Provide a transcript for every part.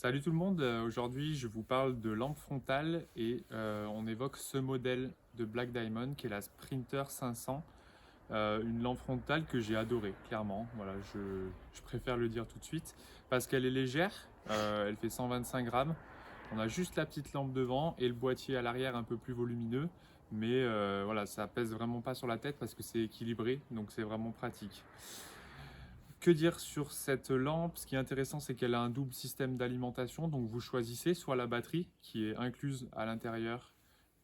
Salut tout le monde, aujourd'hui je vous parle de lampe frontale et on évoque ce modèle de Black Diamond qui est la Sprinter 500. Une lampe frontale que j'ai adorée, clairement, voilà, je préfère le dire tout de suite, parce qu'elle est légère, elle fait 125 grammes, on a juste la petite lampe devant et le boîtier à l'arrière un peu plus volumineux, mais voilà, ça pèse vraiment pas sur la tête parce que c'est équilibré, donc c'est vraiment pratique. Que dire sur cette lampe? Ce qui est intéressant, c'est qu'elle a un double système d'alimentation. Donc vous choisissez soit la batterie qui est incluse à l'intérieur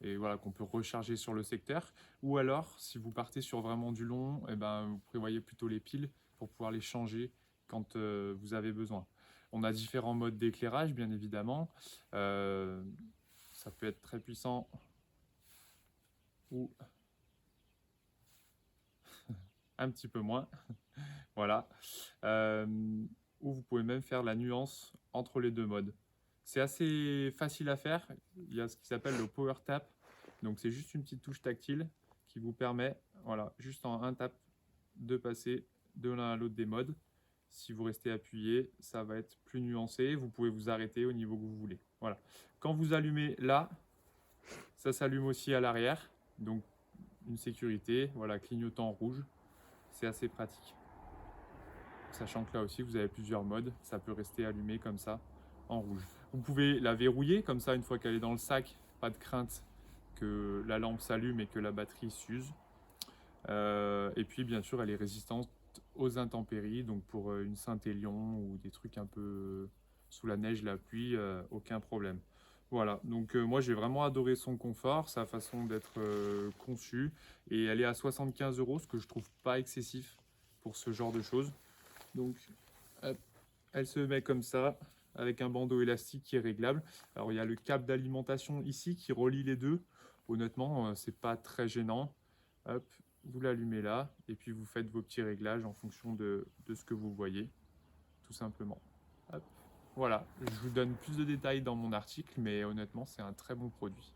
et voilà qu'on peut recharger sur le secteur, ou alors si vous partez sur vraiment du long, eh ben, vous prévoyez plutôt les piles pour pouvoir les changer quand vous avez besoin. On a différents modes d'éclairage, bien évidemment. Euh, Ça peut être très puissant ou un petit peu moins. Voilà. Euh, ou vous pouvez même faire la nuance entre les deux modes. C'est assez facile à faire. Il y a ce qui s'appelle le Power Tap. Donc c'est juste une petite touche tactile qui vous permet, voilà, juste en un tap, de passer de l'un à l'autre des modes. Si vous restez appuyé, ça va être plus nuancé. Vous pouvez vous arrêter au niveau que vous voulez. Voilà. Quand vous allumez là, ça s'allume aussi à l'arrière. Donc une sécurité, voilà, clignotant rouge. C'est assez pratique. Sachant que là aussi, vous avez plusieurs modes. Ça peut rester allumé comme ça, en rouge. Vous pouvez la verrouiller, comme ça, une fois qu'elle est dans le sac, pas de crainte que la lampe s'allume et que la batterie s'use. Et puis, bien sûr, elle est résistante aux intempéries. Donc, pour une Saint-Élion ou des trucs un peu sous la neige, la pluie, aucun problème. Voilà, donc moi j'ai vraiment adoré son confort, sa façon d'être conçue. Et elle est à 75 euros, ce que je trouve pas excessif pour ce genre de choses. Donc, hop, elle se met comme ça, avec un bandeau élastique qui est réglable. Alors, il y a le câble d'alimentation ici qui relie les deux. Honnêtement, c'est pas très gênant. Hop, vous l'allumez là, et puis vous faites vos petits réglages en fonction de ce que vous voyez, tout simplement. Hop. Voilà, je vous donne plus de détails dans mon article, mais honnêtement, c'est un très bon produit.